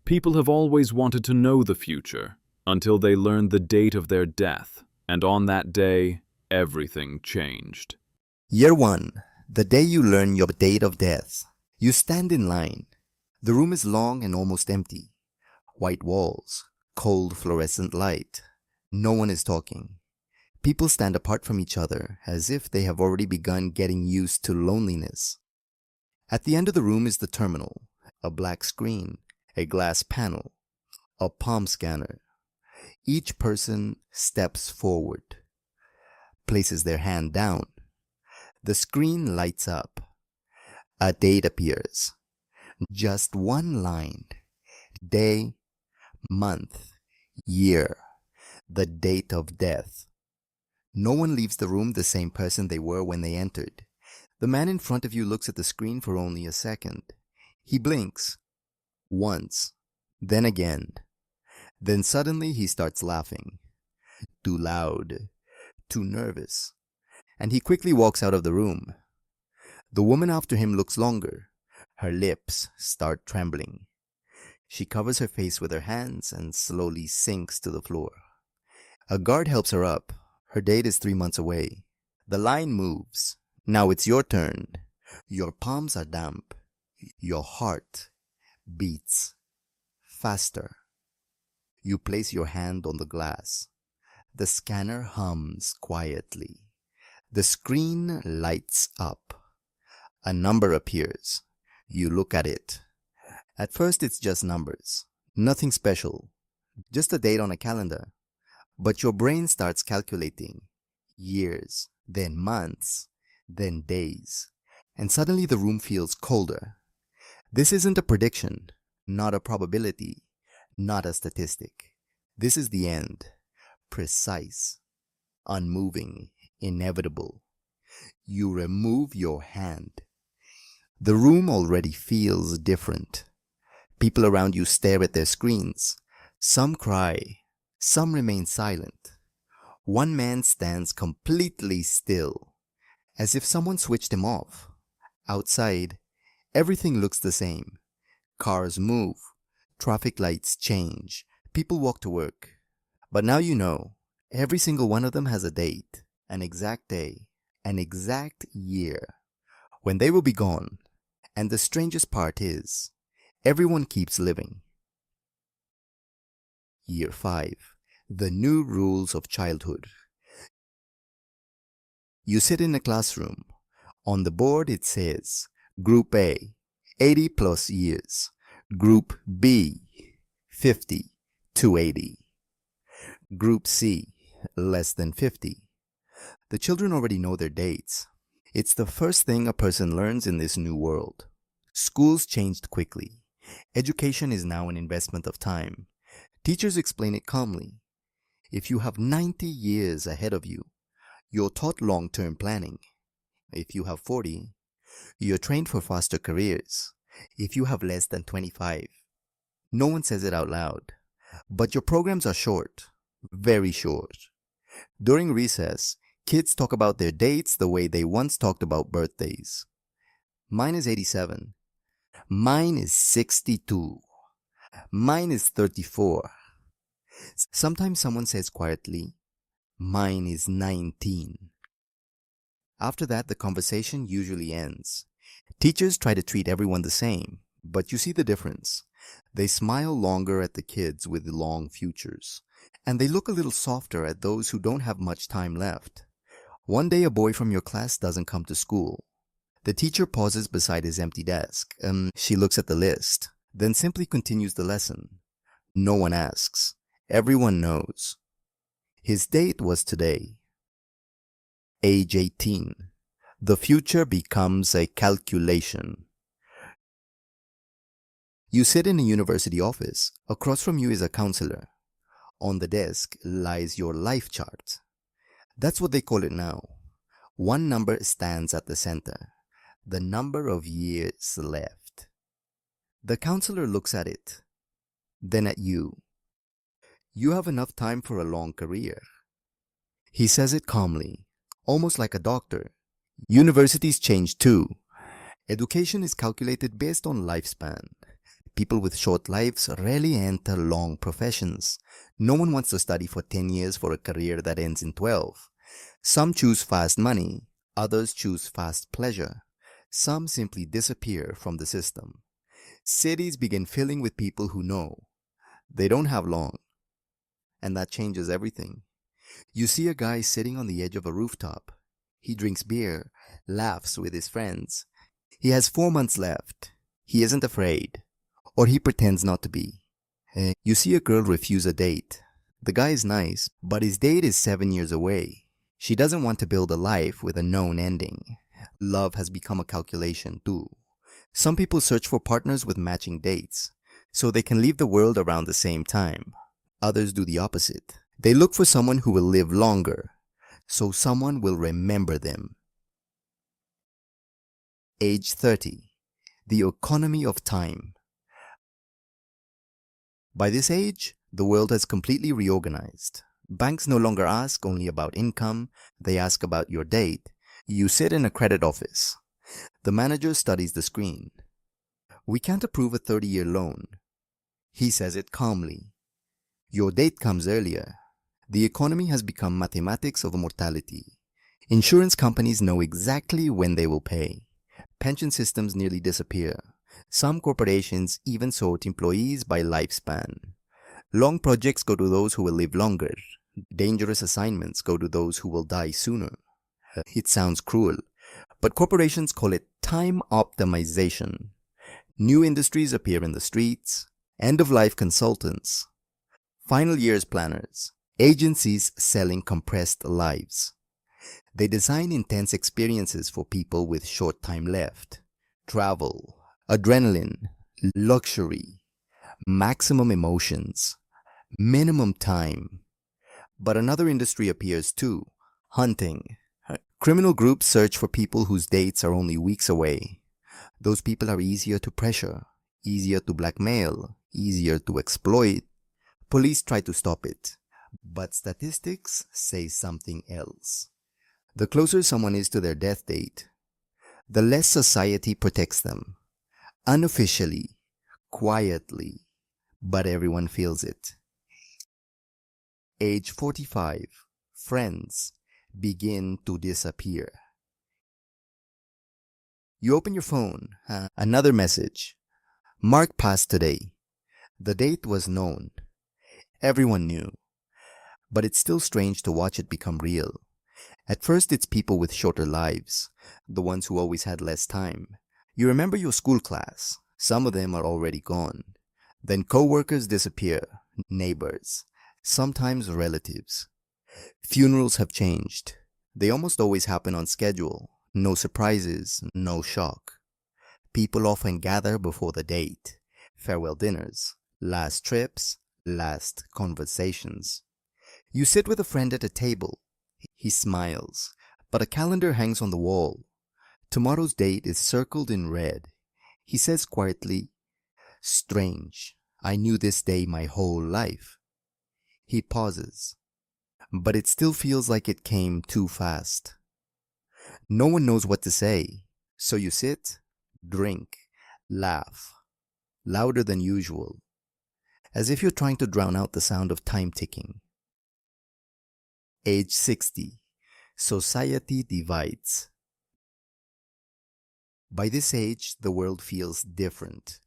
People have always wanted to know the future until they learned the date of their death, and on that day, everything changed. Year 1. The day you learn your date of death. You stand in line. The room is long and almost empty. White walls, cold fluorescent light. No one is talking. People stand apart from each other as if they have already begun getting used to loneliness. At the end of the room is the terminal, a black screen, a glass panel, a palm scanner. Each person steps forward, places their hand down. The screen lights up. A date appears. Just one line. Day, month, year. The date of death. No one leaves the room the same person they were when they entered. The man in front of you looks at the screen for only a second. He blinks. Once. Then again. Then suddenly he starts laughing. Too loud. Too nervous. And he quickly walks out of the room. The woman after him looks longer. Her lips start trembling. She covers her face with her hands and slowly sinks to the floor. A guard helps her up. Her date is 3 months away. The line moves. Now it's your turn. Your palms are damp. Your heart beats faster. You place your hand on the glass. The scanner hums quietly. The screen lights up. A number appears. You look at it. At first it's just numbers. Nothing special. Just a date on a calendar. But your brain starts calculating. Years, then months, then days. And suddenly the room feels colder. This isn't a prediction, not a probability, not a statistic. This is the end. Precise, unmoving, inevitable. You remove your hand. The room already feels different. People around you stare at their screens. Some cry. Some remain silent. One man stands completely still, as if someone switched him off. Outside, everything looks the same. Cars move. Traffic lights change. People walk to work. But now you know, every single one of them has a date, an exact day, an exact year, when they will be gone. And the strangest part is, everyone keeps living. Year 5. The new rules of childhood. You sit in a classroom. On the board it says, Group A, 80 plus years. Group B, 50 to 80. Group C, less than 50. The children already know their dates. It's the first thing a person learns in this new world. Schools changed quickly. Education is now an investment of time. Teachers explain it calmly. If you have 90 years ahead of you, you're taught long-term planning. If you have 40, you're trained for faster careers. If you have less than 25, no one says it out loud. But your programs are short, very short. During recess, kids talk about their dates the way they once talked about birthdays. Mine is 87. Mine is 62. Mine is 34. Sometimes someone says quietly, mine is 19. After that, the conversation usually ends. Teachers try to treat everyone the same, but you see the difference. They smile longer at the kids with long futures, and they look a little softer at those who don't have much time left. One day a boy from your class doesn't come to school. The teacher pauses beside his empty desk. She looks at the list, then simply continues the lesson. No one asks. Everyone knows. His date was today. Age 18. The future becomes a calculation. You sit in a university office. Across from you is a counselor. On the desk lies your life chart. That's what they call it now. One number stands at the center. The number of years left. The counselor looks at it, then at you. You have enough time for a long career. He says it calmly, almost like a doctor. Universities change too. Education is calculated based on lifespan. People with short lives rarely enter long professions. No one wants to study for 10 years for a career that ends in 12. Some choose fast money, others choose fast pleasure. Some simply disappear from the system. Cities begin filling with people who know they don't have long, and that changes everything. You see a guy sitting on the edge of a rooftop. He drinks beer, laughs with his friends. He has 4 months left. He isn't afraid, or he pretends not to be. You see a girl refuse a date. The guy is nice, but his date is 7 years away. She doesn't want to build a life with a known ending. Love has become a calculation too. Some people search for partners with matching dates, so they can leave the world around the same time. Others do the opposite. They look for someone who will live longer, so someone will remember them. Age 30. The economy of time. By this age, the world has completely reorganized. Banks no longer ask only about income, they ask about your date. You sit in a credit office. The manager studies the screen. We can't approve a 30-year loan. He says it calmly. Your date comes earlier. The economy has become mathematics of mortality. Insurance companies know exactly when they will pay. Pension systems nearly disappear. Some corporations even sort employees by lifespan. Long projects go to those who will live longer. Dangerous assignments go to those who will die sooner. It sounds cruel, but corporations call it time optimization. New industries appear in the streets, end-of-life consultants, final years planners, agencies selling compressed lives. They design intense experiences for people with short time left. Travel, adrenaline, luxury, maximum emotions, minimum time. But another industry appears too, hunting. Criminal groups search for people whose dates are only weeks away. Those people are easier to pressure, easier to blackmail, easier to exploit. Police try to stop it, but statistics say something else. The closer someone is to their death date, the less society protects them. Unofficially, quietly, but everyone feels it. Age 45. Friends begin to disappear. You open your phone. Another message. Mark passed today. The date was known. Everyone knew. But it's still strange to watch it become real. At first, it's people with shorter lives, the ones who always had less time. You remember your school class. Some of them are already gone. Then co-workers disappear, neighbors, sometimes relatives. Funerals have changed. They almost always happen on schedule. No surprises, no shock. People often gather before the date. Farewell dinners, last trips, last conversations. You sit with a friend at a table. He smiles, but a calendar hangs on the wall. Tomorrow's date is circled in red. He says quietly, "Strange, I knew this day my whole life." He pauses, but it still feels like it came too fast. No one knows what to say, so you sit, drink, laugh, louder than usual, as if you're trying to drown out the sound of time ticking. Age 60. Society divides. By this age, the world feels different.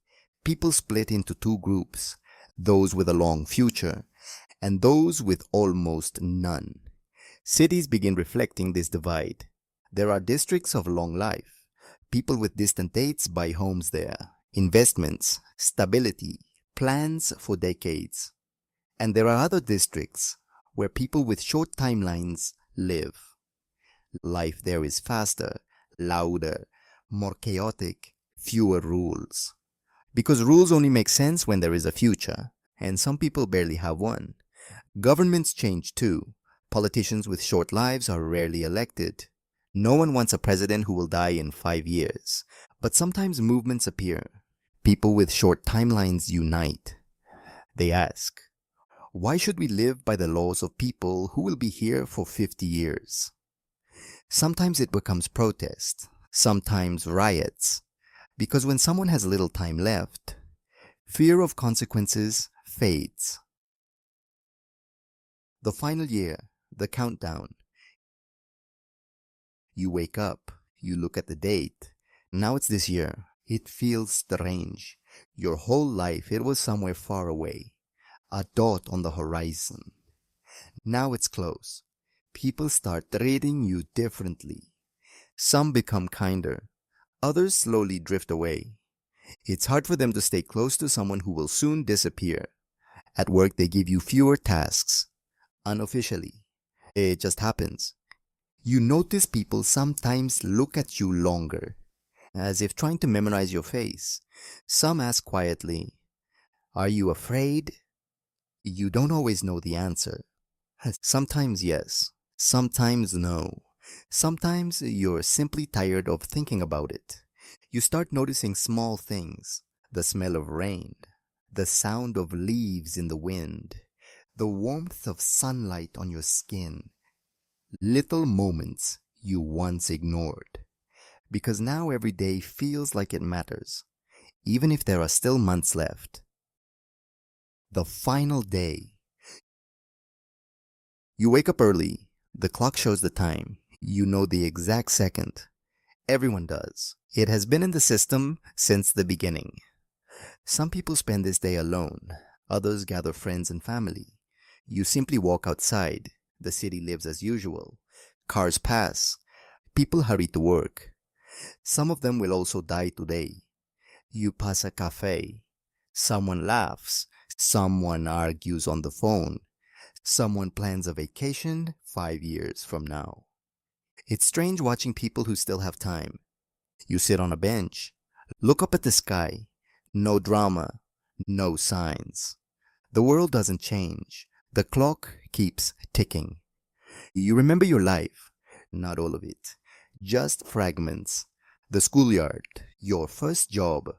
People split into two groups, those with a long future and those with almost none. Cities begin reflecting this divide. There are districts of long life. People with distant dates buy homes there. Investments, stability, plans for decades. And there are other districts where people with short timelines live. Life there is faster, louder, more chaotic, fewer rules. Because rules only make sense when there is a future, and some people barely have one. Governments change too. Politicians with short lives are rarely elected. No one wants a president who will die in 5 years. But sometimes movements appear. People with short timelines unite. They ask, why should we live by the laws of people who will be here for 50 years? Sometimes it becomes protest, sometimes riots. Because when someone has little time left, Fear of consequences fades. The final year, the countdown. You wake up, you look at the date. Now it's this year. It feels strange. Your whole life, it was somewhere far away. A dot on the horizon. Now it's close. People start treating you differently. Some become kinder. Others slowly drift away. It's hard for them to stay close to someone who will soon disappear. At work, they give you fewer tasks. Unofficially. It just happens. You notice people sometimes look at you longer, as if trying to memorize your face. Some ask quietly, "Are you afraid?" You don't always know the answer. Sometimes yes, sometimes no. Sometimes you're simply tired of thinking about it. You start noticing small things, the smell of rain, the sound of leaves in the wind, the warmth of sunlight on your skin. Little moments you once ignored. Because now every day feels like it matters, even if there are still months left. The final day. You wake up early. The clock shows the time. You know the exact second. Everyone does. It has been in the system since the beginning. Some people spend this day alone. Others gather friends and family. You simply walk outside. The city lives as usual. Cars pass. People hurry to work. Some of them will also die today. You pass a cafe. Someone laughs. Someone argues on the phone. Someone plans a vacation 5 years from now. It's strange watching people who still have time. You sit on a bench. Look up at the sky. No drama. No signs. The world doesn't change. The clock keeps ticking. You remember your life. Not all of it. Just fragments. The schoolyard. Your first job.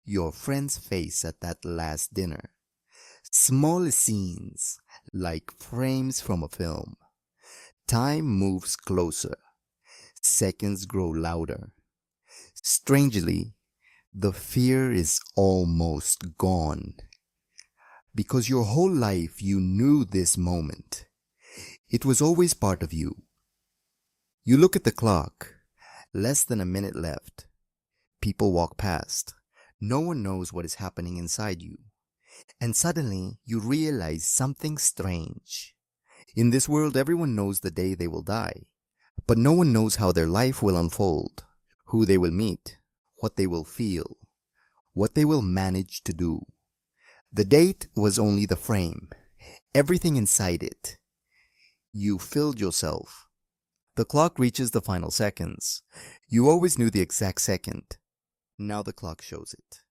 Your friend's face at that last dinner. Small scenes, like frames from a film. Time moves closer. Seconds grow louder. Strangely, the fear is almost gone. Because your whole life you knew this moment. It was always part of you. You look at the clock. Less than a minute left. People walk past. No one knows what is happening inside you. And suddenly, you realize something strange. In this world, everyone knows the day they will die. But no one knows how their life will unfold, who they will meet, what they will feel, what they will manage to do. The date was only the frame, everything inside it. You filled yourself. The clock reaches the final seconds. You always knew the exact second. Now the clock shows it.